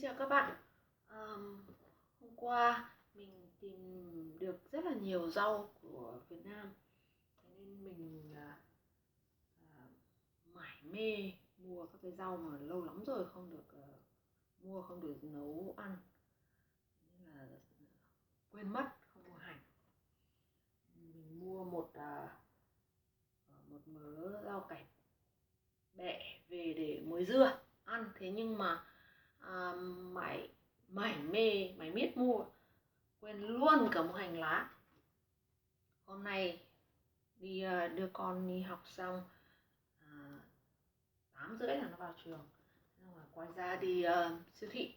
Xin chào các bạn. Hôm qua mình tìm được rất là nhiều rau của Việt Nam, thế nên mình à, mải mê mua các cái rau mà lâu lắm rồi không được mua, không được nấu ăn, nên là quên mất không mua hành. Mình mua một mớ rau cải bẹ về để muối dưa ăn, thế nhưng mà mải mải mê mải miết mua, quên luôn cả một hành lá. Hôm nay đi đưa con đi học xong, 8 rưỡi là nó vào trường, xong rồi quay ra đi siêu thị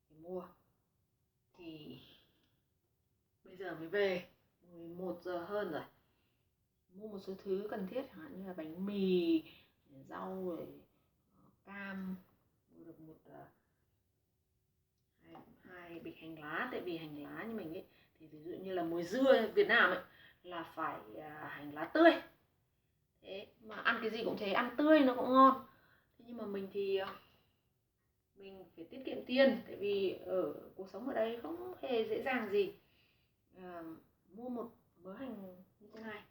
để mua, thì bây giờ mới về, 11 giờ hơn rồi. Mua một số thứ cần thiết chẳng hạn như là bánh mì, rau, rồi cam, mua được hai bịch hành lá. Tại vì hành lá như mình ấy thì ví dụ như là muối dưa Việt Nam ấy là phải hành lá tươi, thế mà ăn cái gì cũng thấy ăn tươi nó cũng ngon. Thế nhưng mà mình thì mình phải tiết kiệm tiền, tại vì ở cuộc sống ở đây không hề dễ dàng gì. Mua một mớ hành như thế này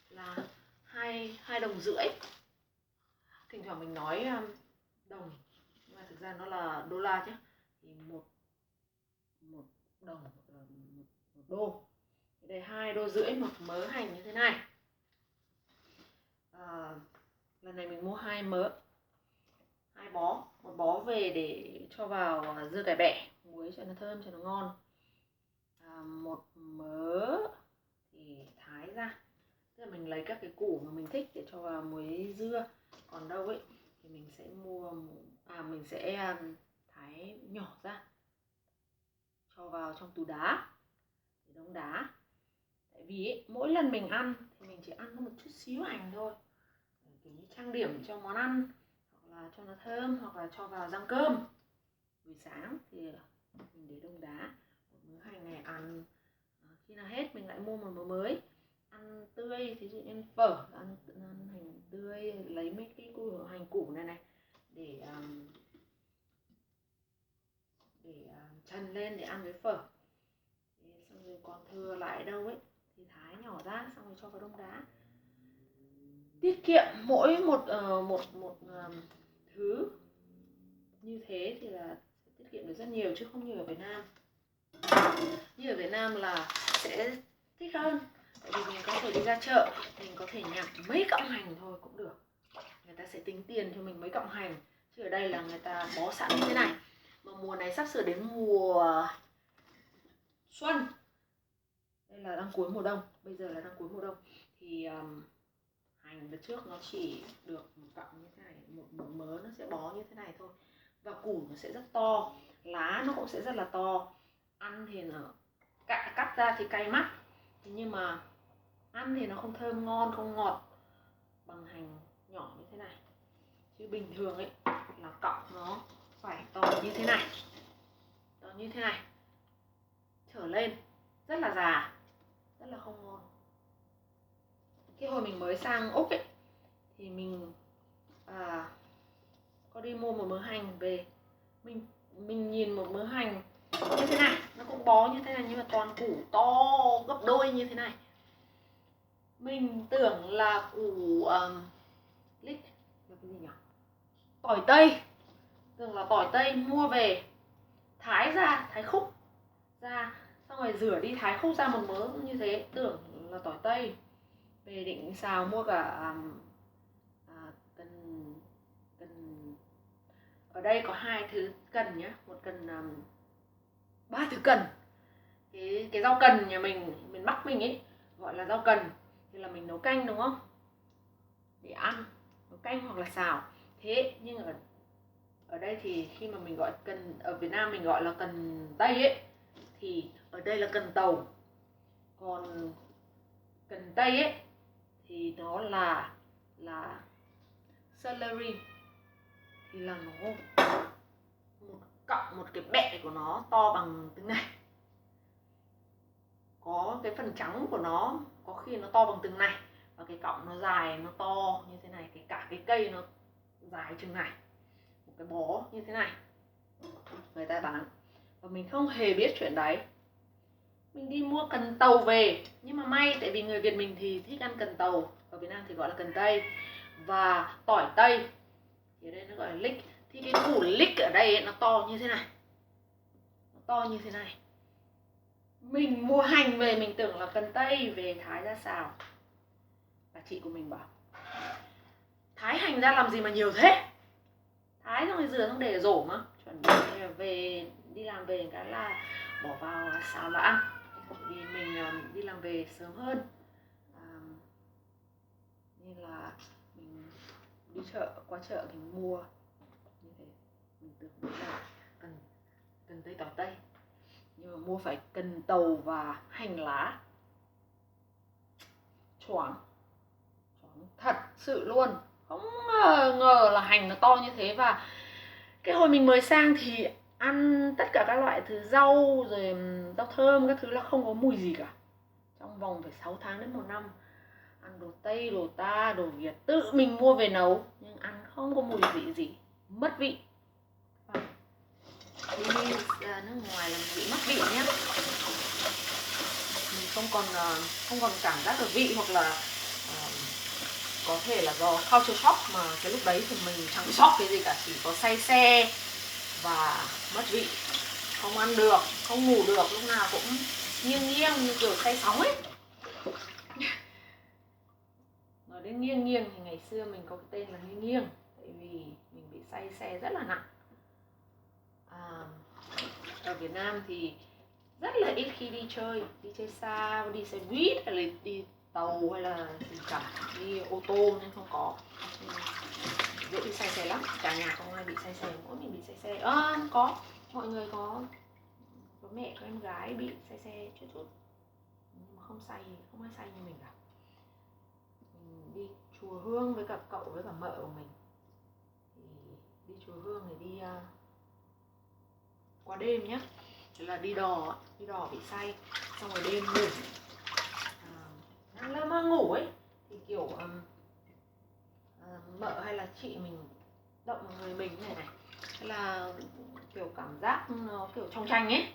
là 2,5 đồng. Thỉnh thoảng mình nói đồng, nhưng mà thực ra nó là đô la chứ, thì một đồng là một đô. Đây 2,5 đô một mớ hành như thế này. Lần này mình mua 2 mớ, 2 bó, một bó về để cho vào dưa cải bẹ muối cho nó thơm, cho nó ngon. Một mớ thì thái ra, tức là mình lấy các cái củ mà mình thích để cho vào muối dưa, còn đâu ấy thì mình sẽ mình sẽ thái nhỏ ra cho vào trong tủ đá để đóng đá. Tại vì ấy, mỗi lần mình ăn thì mình chỉ ăn có một chút xíu hành thôi, kiểu như trang điểm cho món ăn, hoặc là cho nó thơm, hoặc là cho vào rang cơm. Buổi sáng thì mình để đông đá. Một mớ hành này ăn khi nào hết mình lại mua một mớ mới. Ăn tươi, thí dụ như ăn phở, ăn hành tươi, lấy mấy cái hành củ này để trần lên để ăn với phở. Xong rồi còn thừa lại đâu ấy thì thái nhỏ ra, xong rồi cho vào đông đá. Tiết kiệm mỗi một thứ như thế thì là sẽ tiết kiệm được rất nhiều, chứ không như ở Việt Nam. Như ở Việt Nam là sẽ thích hơn, tại vì mình có thể đi ra chợ, mình có thể nhặt mấy cọng hành thôi cũng được, người ta sẽ tính tiền cho mình mấy cọng hành. Chứ ở đây là người ta bó sẵn như thế này. Mà mùa này sắp sửa đến mùa xuân, đây là đang cuối mùa đông, bây giờ là đang cuối mùa đông, thì hành đợt trước nó chỉ được một cọng như thế này, một mớ nó sẽ bó như thế này thôi, và củ nó sẽ rất to, lá nó cũng sẽ rất là to. Ăn thì nó cắt ra thì cay mắt, thế nhưng mà ăn thì nó không thơm ngon, không ngọt bằng hành nhỏ như thế này. Chứ bình thường ấy là cọng nó phải to như thế này, trở lên, rất là già, rất là không ngon. Cái hồi mình mới sang Úc ấy thì mình có đi mua một mớ hành về, mình nhìn một mớ hành như thế này, nó cũng bó như thế này, nhưng mà toàn củ to gấp đôi như thế này. Mình tưởng là củ lích là cái gì nhỉ, tỏi tây, tưởng là tỏi tây, mua về thái ra, thái khúc ra, xong rồi rửa đi thái khúc ra một mớ như thế, tưởng là tỏi tây. Về định xào mua cả cần ở đây có 2 thứ cần nhé, một cần 3 thứ cần. Cái rau cần nhà mình, miền Bắc mình ấy gọi là rau cần, thì là mình nấu canh đúng không, để ăn, nấu canh hoặc là xào. Thế nhưng ở đây thì khi mà mình gọi cần, ở Việt Nam mình gọi là cần tây ấy, thì ở đây là cần tàu. Còn cần tây ấy thì nó là celery, thì là nó một cọng, một cái bẹ của nó to bằng từng này, có cái phần trắng của nó có khi nó to bằng từng này, và cái cọng nó dài, nó to như thế này, cả cái cây nó dài chừng này, một cái bó như thế này. người ta bán, và mình không hề biết chuyện đấy. Mình đi mua cần tàu về, nhưng mà may tại vì người Việt mình thì thích ăn cần tàu, ở Việt Nam thì gọi là cần tây, và tỏi tây, thì ở đây nó gọi là lích. Thì cái củ lích ở đây ấy, nó to như thế này, nó to như thế này. Mình mua hành về mình tưởng là cần tây, về thái ra xào. Bà chị của mình bảo thái hành ra làm gì mà nhiều thế, thái xong rồi rửa xong để ở rổ mà, chuẩn bị về đi làm về cái là bỏ vào xào là ăn. Vì mình đi làm về sớm hơn, nên là mình đi chợ, qua chợ mình mua như thế. Mình tưởng là cần tây tỏi tây, nhưng mà mua phải cần tàu và hành lá. Choáng thật sự luôn, không ngờ là hành nó to như thế. Và cái hồi mình mới sang thì ăn tất cả các loại thứ rau rồi rau thơm các thứ là không có mùi gì cả. Trong vòng phải 6 tháng đến 1 năm ăn đồ Tây, đồ ta, đồ Việt tự mình mua về nấu, nhưng ăn không có mùi vị gì, mất vị. Đi ra nước ngoài là bị mất vị nhé. Mình không còn cảm giác được vị, hoặc là có thể là do culture shock, mà cái lúc đấy thì mình chẳng shock cái gì cả, chỉ có say xe và mất vị, không ăn được, không ngủ được, lúc nào cũng nghiêng nghiêng như kiểu say sóng ấy. Nói đến nghiêng nghiêng thì ngày xưa mình có cái tên là nghiêng nghiêng, tại vì mình bị say xe rất là nặng. Ở Việt Nam thì rất là ít khi đi chơi xa, đi xe buýt hay là đi tàu hay là gì cả, đi ô tô nên không có, dễ bị say xe lắm. Cả nhà không ai bị say xe, mỗi mình bị say xe. Có mọi người có mẹ có em gái bị say xe chút chút, nhưng mà không ai say như mình cả. Mình đi chùa Hương với cả cậu với cả mợ của mình, thì đi chùa Hương thì đi qua đêm nhá, thế là đi đò bị say, xong rồi đêm ngủ lơ mơ ngủ ấy, thì kiểu mợ hay là chị mình động vào người mình như này, thế là kiểu cảm giác nó kiểu trong tranh ấy,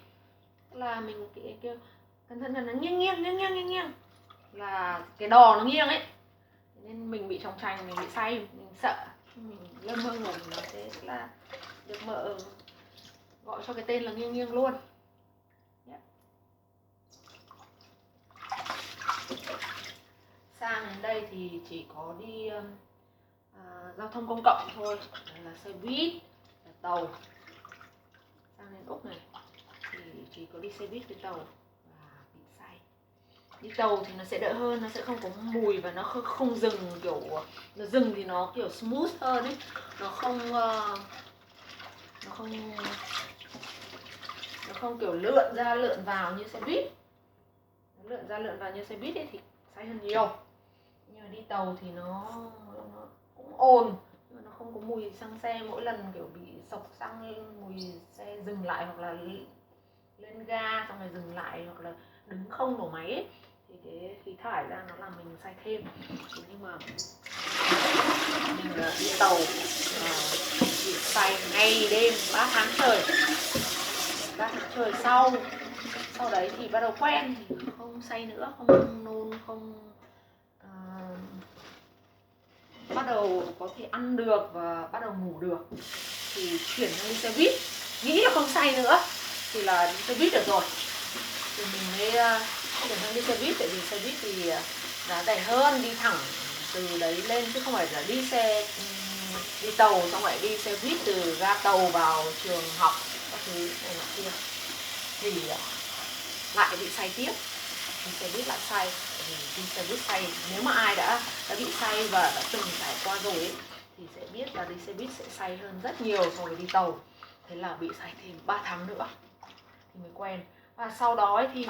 thế là mình kêu cẩn thận nó nghiêng, là cái đò nó nghiêng ấy, nên mình bị trong tranh, mình bị say, mình sợ, mình lơ mơ ngủ. Nó thế là được mợ gọi cho cái tên là nghiêng nghiêng luôn. Sang đến đây thì chỉ có đi giao thông công cộng thôi, là xe buýt, là tàu. Sang đến Úc này thì chỉ có đi xe buýt với tàu và bị say. Đi tàu thì nó sẽ đỡ hơn, nó sẽ không có mùi và nó không dừng, kiểu nó dừng thì nó kiểu smooth hơn ấy, nó không kiểu lượn ra lượn vào như xe buýt. Nó lượn ra lượn vào như xe buýt ấy thì say hơn nhiều. Nhưng mà đi tàu thì nó cũng ồn, nhưng mà nó không có mùi xăng xe. Mỗi lần kiểu bị sộc xăng, mùi xe dừng lại, hoặc là lên ga xong rồi dừng lại, hoặc là đứng không nổ máy ấy, thì cái khí thải ra nó làm mình say thêm. Nhưng mà mình đi tàu bị say ngày đêm 3 tháng trời. 3 tháng trời sau đấy thì bắt đầu quen, thì không say nữa, không nôn, không bắt đầu có thể ăn được và bắt đầu ngủ được, thì chuyển sang đi xe buýt, nghĩ là không say nữa thì là đi xe buýt được rồi, thì mình mới chuyển sang đi xe buýt. Tại vì xe buýt thì giá rẻ hơn, đi thẳng từ đấy lên, chứ không phải là đi tàu xong lại đi xe buýt từ ga tàu vào trường học các thứ này nọ kia, thì lại bị say tiếp. Đi xe buýt lại say, đi xe buýt say, nếu mà ai đã bị say và đã từng trải qua rồi ấy, thì sẽ biết là đi xe buýt sẽ say hơn rất nhiều so với đi tàu. Thế là bị say thêm 3 tháng nữa thì mới quen. Và sau đó ấy thì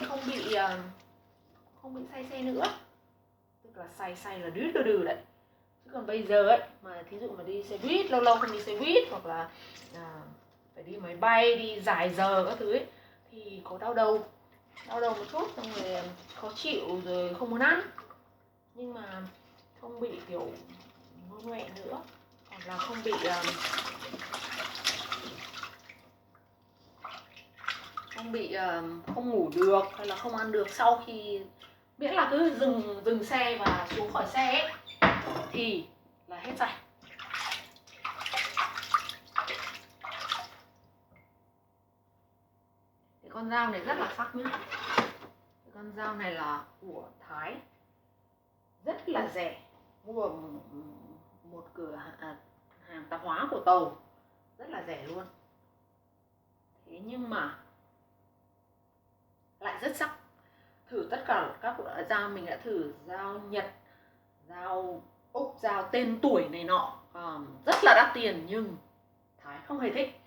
không bị say xe nữa, tức là say là đừ đấy. Chứ còn bây giờ ấy, mà thí dụ mà đi xe buýt, lâu lâu không đi xe buýt, hoặc là phải đi máy bay, đi dài giờ các thứ ấy, thì có đau đầu một chút, xong rồi khó chịu, rồi không muốn ăn, nhưng mà không bị kiểu ngon ngoẹ nữa. Còn là không bị không ngủ được hay là không ăn được sau khi, miễn là cứ dừng xe và xuống khỏi xe ấy, thì là hết sạch. Cái con dao này rất là sắc nhá. Cái con dao này là của Thái, rất là rẻ, mua ở một cửa hàng tạp hóa của Tàu, rất là rẻ luôn. Thế nhưng mà lại rất sắc. Thử tất cả các loại dao, mình đã thử dao Nhật, dao Úc, dao tên tuổi này nọ, rất là đắt tiền, nhưng Thái không hề thích.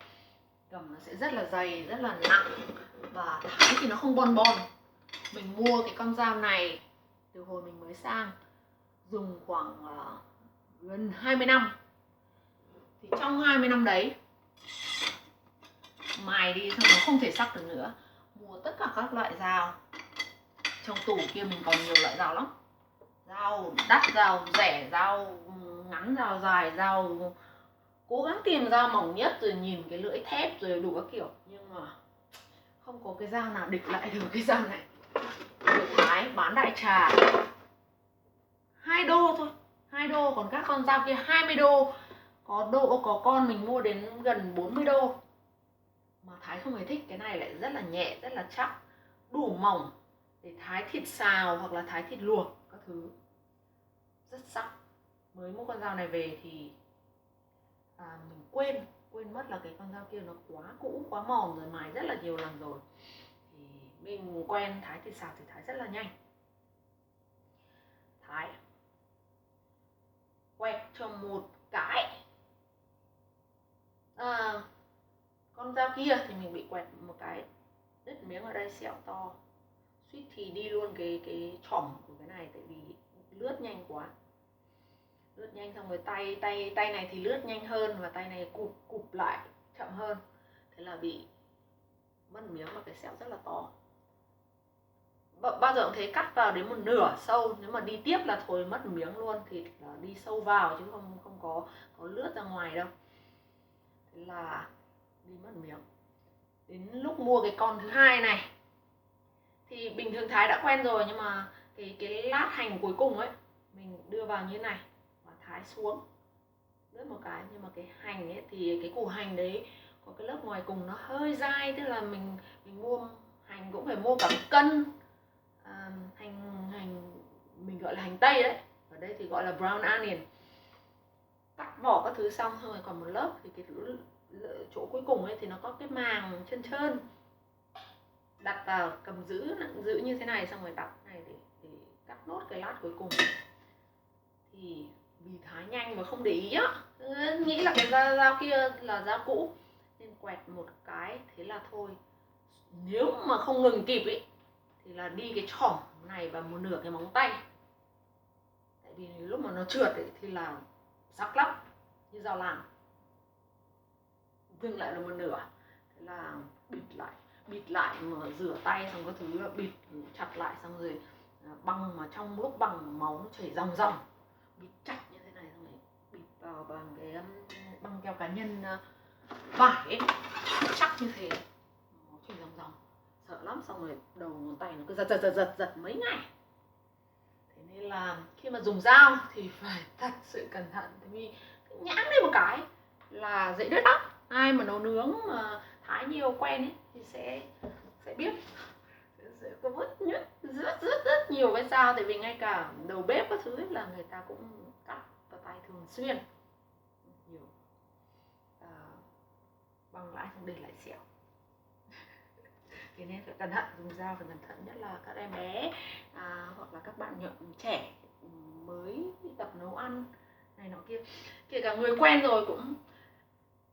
Cầm nó sẽ rất là dày, rất là nặng, và Thái thì nó không bon bon. Mình mua cái con dao này từ hồi mình mới sang, dùng khoảng gần 20 năm. Thì trong 20 năm đấy, mài đi xong nó không thể sắc được nữa. Mua tất cả các loại dao. Trong tủ kia mình còn nhiều loại dao lắm. Dao đắt, dao rẻ, dao ngắn, dao dài, dao cố gắng tìm dao mỏng nhất, rồi nhìn cái lưỡi thép rồi đủ các kiểu, nhưng mà không có cái dao nào địch lại được cái dao này. Được Thái bán đại trà 2 đô thôi, 2 đô, còn các con dao kia 20 đô. Có con mình mua đến gần 40 đô. Mà Thái không hề thích. Cái này lại rất là nhẹ, rất là chắc, đủ mỏng để thái thịt xào hoặc là thái thịt luộc các thứ, rất sắc. Mới mua con dao này về thì mình quên mất là cái con dao kia nó quá cũ, quá mòn rồi, mài rất là nhiều lần rồi. Thì mình quen thái thịt xào thì thái rất là nhanh. Thái quẹt cho một cái. Con dao kia thì mình bị quẹt một cái, đứt miếng ở đây, sẹo to, suýt thì đi luôn cái chỏm của cái này, tại vì lướt nhanh quá. Lướt nhanh xong rồi tay này thì lướt nhanh hơn, và tay này cụp lại chậm hơn, thế là bị mất miếng và cái sẹo rất là to. Bao giờ cũng thế, cắt vào đến một nửa sâu, nếu mà đi tiếp là thôi mất miếng luôn, thì là đi sâu vào chứ không có lướt ra ngoài đâu, thế là đi mất miếng. Đến lúc mua cái con thứ hai này thì bình thường Thái đã quen rồi, nhưng mà cái lát hành cuối cùng ấy mình đưa vào như này và thái xuống, lướt một cái. Nhưng mà cái hành ấy thì cái củ hành đấy có cái lớp ngoài cùng nó hơi dai, tức là mình mua hành cũng phải mua cả một cân. Hành mình gọi là hành tây đấy, ở đây thì gọi là brown onion. Cắt vỏ các thứ xong rồi còn một lớp, thì cái chỗ cuối cùng ấy thì nó có cái màng trơn trơn, đặt vào cầm giữ như thế này, xong rồi đặt này để cắt nốt cái lát cuối cùng. Thì vì thái nhanh và không để ý á, nghĩ là cái dao kia là dao cũ nên quẹt một cái, thế là thôi. Nếu mà không ngừng kịp ý thì là đi cái chỏm này và một nửa cái móng tay, tại vì lúc mà nó trượt ấy, thì là sắc lắm, như dao làm. Dừng lại là một nửa, thế là bịt lại mà rửa tay xong các thứ là bịt chặt lại, xong rồi băng, mà trong lúc băng máu nó chảy ròng ròng, bịt chặt như thế này, xong rồi bịt vào bằng cái băng keo cá nhân vải ấy, chắc như thế, máu chảy ròng ròng, sợ lắm. Xong rồi đầu ngón tay nó cứ giật mấy ngày. Thế nên là khi mà dùng dao thì phải thật sự cẩn thận, tại vì nhãng lên một cái là dễ đứt lắm. Ai mà nấu nướng mà thái nhiều quen ấy thì sẽ biết, sẽ có rất nhiều cái dao, tại vì ngay cả đầu bếp các thứ ấy là người ta cũng cắt vào tay thường xuyên nhiều, băng lại xong để lại sẹo. Thế nên phải cẩn thận, dùng dao phải cẩn thận, nhất là các em bé hoặc là các bạn trẻ mới tập nấu ăn này nọ kia. Kể cả người quen rồi cũng,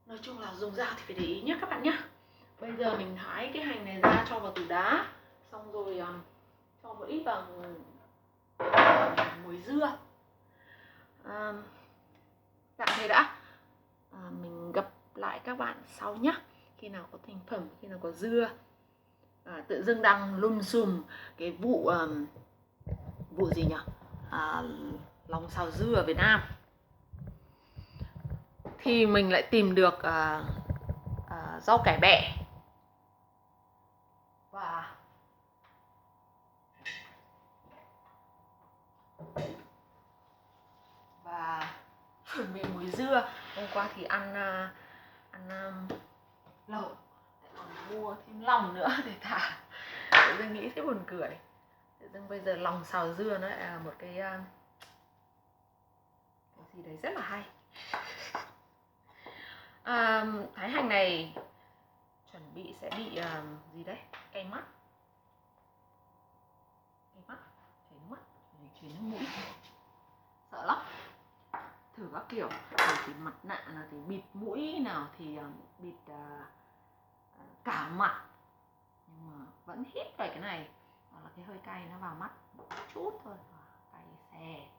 nói chung là dùng dao thì phải để ý nhé các bạn nhé. Bây giờ mình thái cái hành này ra, cho vào tủ đá, xong rồi cho một ít vào muối dưa. Tạm thế đã, mình gặp lại các bạn sau nhé. Khi nào có thành phẩm, khi nào có dưa. Tự dưng đang lùm xùm cái vụ gì nhỉ, lòng xào dưa ở Việt Nam. thì mình lại tìm được rau cải bẹ và chuẩn bị muối dưa. Hôm qua thì ăn lẩu, còn mua thêm lòng nữa để thả. Tự dưng nghĩ thấy buồn cười. Tự dưng bây giờ lòng xào dưa nó là một cái gì đấy rất là hay. Thái hành này chuẩn bị sẽ bị gì đấy, cay mắt, chảy nước mắt, chảy nước mũi, sợ lắm. Thử các kiểu, nào thì mặt nạ, nào thì bịt mũi, nào thì bịt cả mặt, nhưng mà vẫn hít phải cái này, đó là cái hơi cay nó vào mắt một chút thôi, cay xè.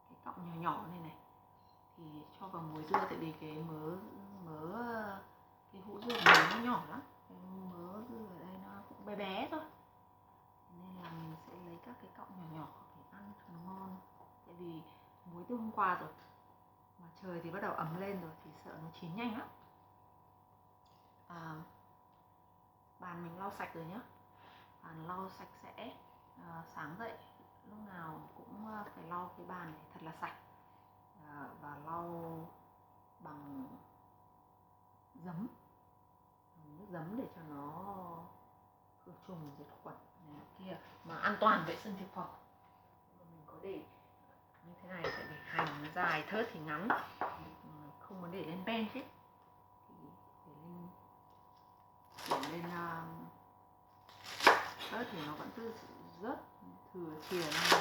Cái cọng nhỏ nhỏ này này thì cho vào muối dưa, tại vì cái mớ cái hũ dưa của mình nó nhỏ lắm, cái mớ dưa ở đây nó cũng bé bé thôi, nên là mình sẽ lấy các cái cọng nhỏ nhỏ để ăn cho nó ngon. Tại vì muối từ hôm qua rồi mà trời thì bắt đầu ấm lên rồi thì sợ nó chín nhanh lắm. Bàn mình lau sạch rồi nhá, bàn lau sạch sẽ. Sáng dậy lúc nào cũng phải lau cái bàn này thật là sạch, và lau bằng giấm, nước giấm để cho nó khử trùng diệt khuẩn này kia, mà an toàn vệ sinh thực phẩm. Mình có để như thế này tại vì hành nó dài, thớt thì ngắn, không muốn để lên ben chứ, thì để lên thớt thì nó vẫn cứ rớt thừa chìa ra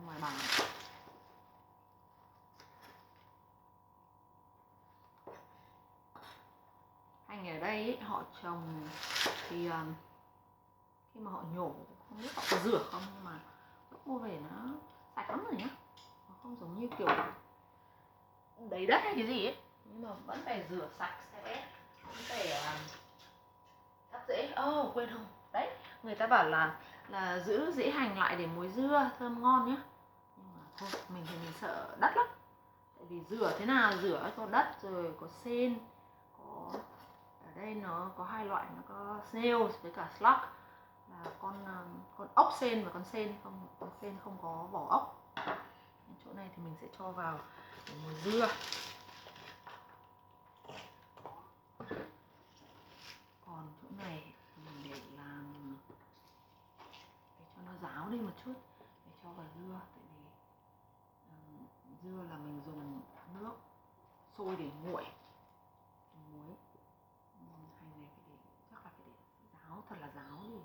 ngoài bằng. Hành ở đây ấy, họ trồng thì khi mà họ nhổ, không biết họ có rửa không, nhưng mà lúc mua về nó sạch lắm rồi nhá, nó không giống như kiểu đầy đất hay cái gì ấy, nhưng mà vẫn phải rửa sạch sẽ, vẫn phải cắt rễ. Quên không, đấy người ta bảo là giữ rễ hành lại để muối dưa thơm ngon nhá, nhưng mà thôi mình thì mình sợ đất lắm, tại vì rửa thế nào rửa có đất rồi có sên, có ở đây nó có hai loại, nó có snails với cả slug, là con ốc sên và con sên không có vỏ ốc. Chỗ này thì mình sẽ cho vào muối dưa. Còn chỗ này mình để làm để cho nó ráo đi một chút để cho vào dưa, tại vì dưa là mình dùng nước sôi để nguội muối. Hành này phải để, chắc là phải để ráo thật là ráo đi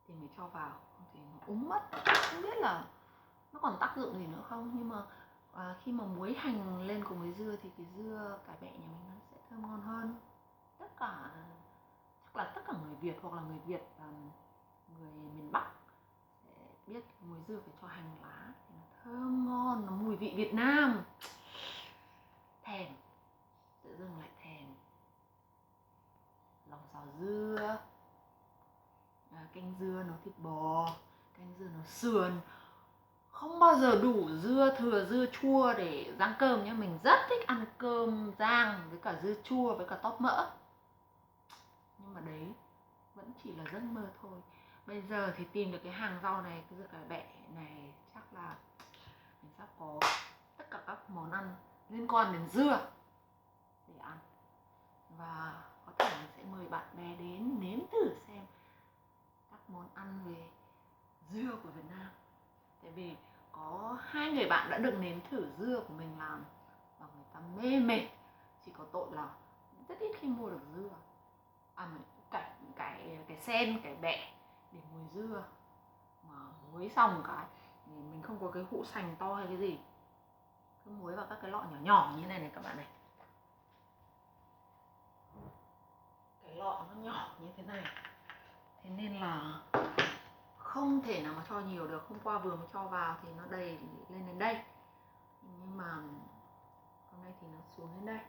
thì mới cho vào, không thì nó úng mất. Không biết là nó còn tác dụng gì nữa không, nhưng mà khi mà muối hành lên cùng với dưa thì cái dưa cải bẹ nhà mình nó sẽ thơm ngon hơn. Chắc là tất cả người Việt hoặc là người Việt và người miền Bắc sẽ biết muối dưa phải cho hành lá thì nó thơm ngon, nó mùi vị Việt Nam. Thèm, tự dưng lại thèm. Lòng xào dưa, canh dưa nấu thịt bò, canh dưa nấu sườn. Không bao giờ đủ dưa thừa, dưa chua để rang cơm nhá. Mình rất thích ăn cơm rang với cả dưa chua với cả tóp mỡ, nhưng mà đấy vẫn chỉ là giấc mơ thôi. Bây giờ thì tìm được cái hàng rau này, cái dưa cải bẹ này, chắc là mình sắp có tất cả các món ăn liên quan đến dưa để ăn, và có thể mình sẽ mời bạn bè đến nếm thử xem các món ăn về dưa của Việt Nam. Tại vì có 2 người bạn đã được nếm thử dưa của mình làm và người ta mê mệt, chỉ có tội là rất ít khi mua được dưa. Cái sen, cái bẹ để muối dưa, mà muối xong cái thì mình không có cái hũ sành to hay cái gì, cứ muối vào các cái lọ nhỏ nhỏ như này này các bạn này, cái lọ nó nhỏ như thế này, thế nên là không thể nào mà cho nhiều được. Hôm qua vừa mới cho vào thì nó đầy lên đến đây, nhưng mà hôm nay thì nó xuống đến đây,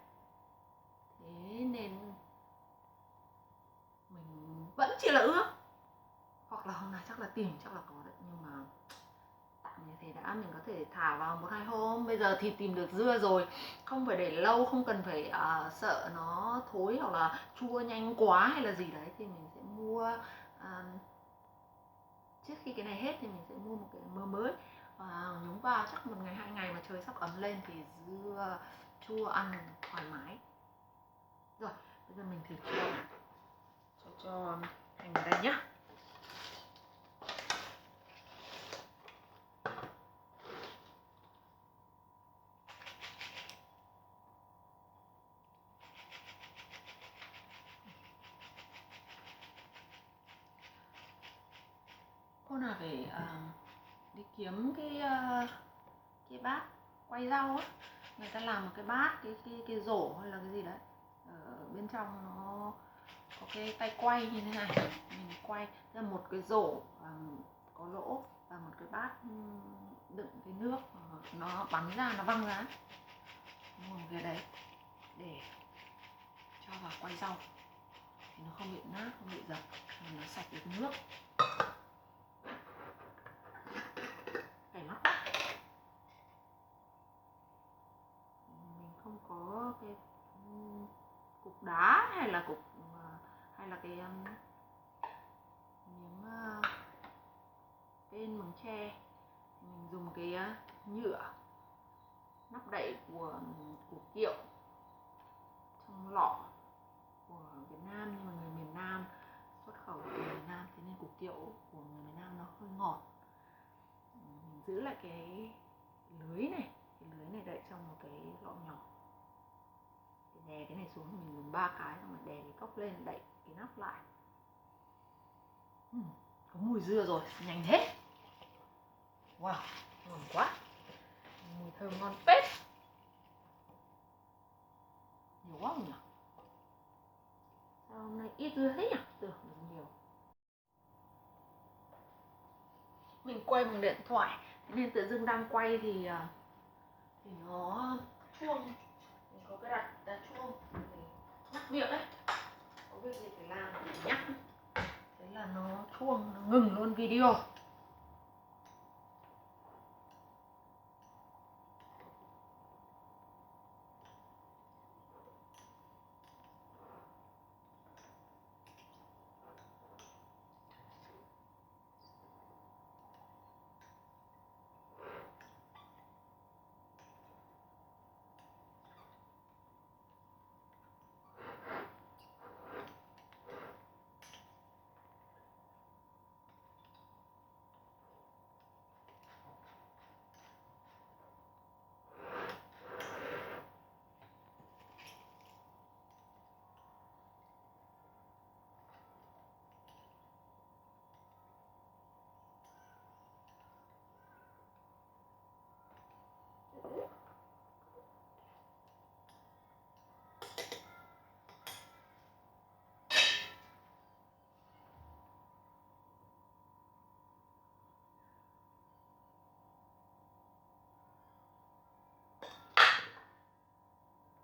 thế nên mình vẫn chỉ là ước, hoặc là hôm nay chắc là tìm, chắc là có đấy, nhưng mà tạm thì đã mình có thể thả vào 1-2 hôm. Bây giờ thì tìm được dưa rồi, không phải để lâu, không cần phải sợ nó thối hoặc là chua nhanh quá hay là gì đấy, thì mình sẽ mua trước khi cái này hết thì mình sẽ mua một cái mơ mới nhúng vào, chắc 1 ngày 2 ngày mà trời sắp ấm lên thì dưa chua ăn thoải mái. Rồi bây giờ mình thử cho hành vào đây nhá. Cô nào phải đi kiếm cái bát quay rau á, người ta làm một cái bát, cái rổ hay là cái gì đấy, ở bên trong nó có cái tay quay như thế này, mình quay ra một cái rổ có lỗ và một cái bát đựng cái nước, nó bắn ra, nó văng ra, mua một cái đấy để cho vào quay rau thì nó không bị nát, không bị dập, nó sạch được nước. Cày mắt quá. Mình không có cái cục đá hay là cái miếng bên bằng tre, mình dùng cái nhựa nắp đậy của Kiệu trong lọ của Việt Nam, nhưng mà người miền Nam xuất khẩu từ miền Nam, thế nên củ Kiệu của người miền Nam nó hơi ngọt. Mình giữ lại cái lưới này đậy trong một cái lọ nhỏ, để đè cái này xuống, mình dùng 3 cái xong rồi đè cái cốc lên, đậy cái nắp lại. Có mùi dưa rồi, nhanh thế. Wow, ngon quá, mùi thơm ngon phết. Nhiều quá không nhỉ? Sao hôm nay ít dưa thế nhỉ? Tưởng được nhiều. Mình quay bằng điện thoại nên tự dưng đang quay thì nó chuông. Mình có cái đặt chuông để nhắc việc ấy, có việc gì phải làm thì nhắc, thế là nó chuông, nó ngừng luôn video.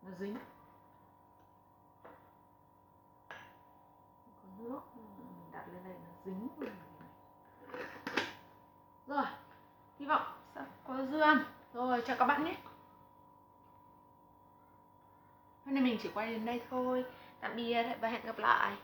Nó dính, có nước mình đặt lên đây nó dính rồi. Hy vọng sẽ có dưa ăn. Rồi chào các bạn nhé. Hôm nay mình chỉ quay đến đây thôi. Tạm biệt và hẹn gặp lại.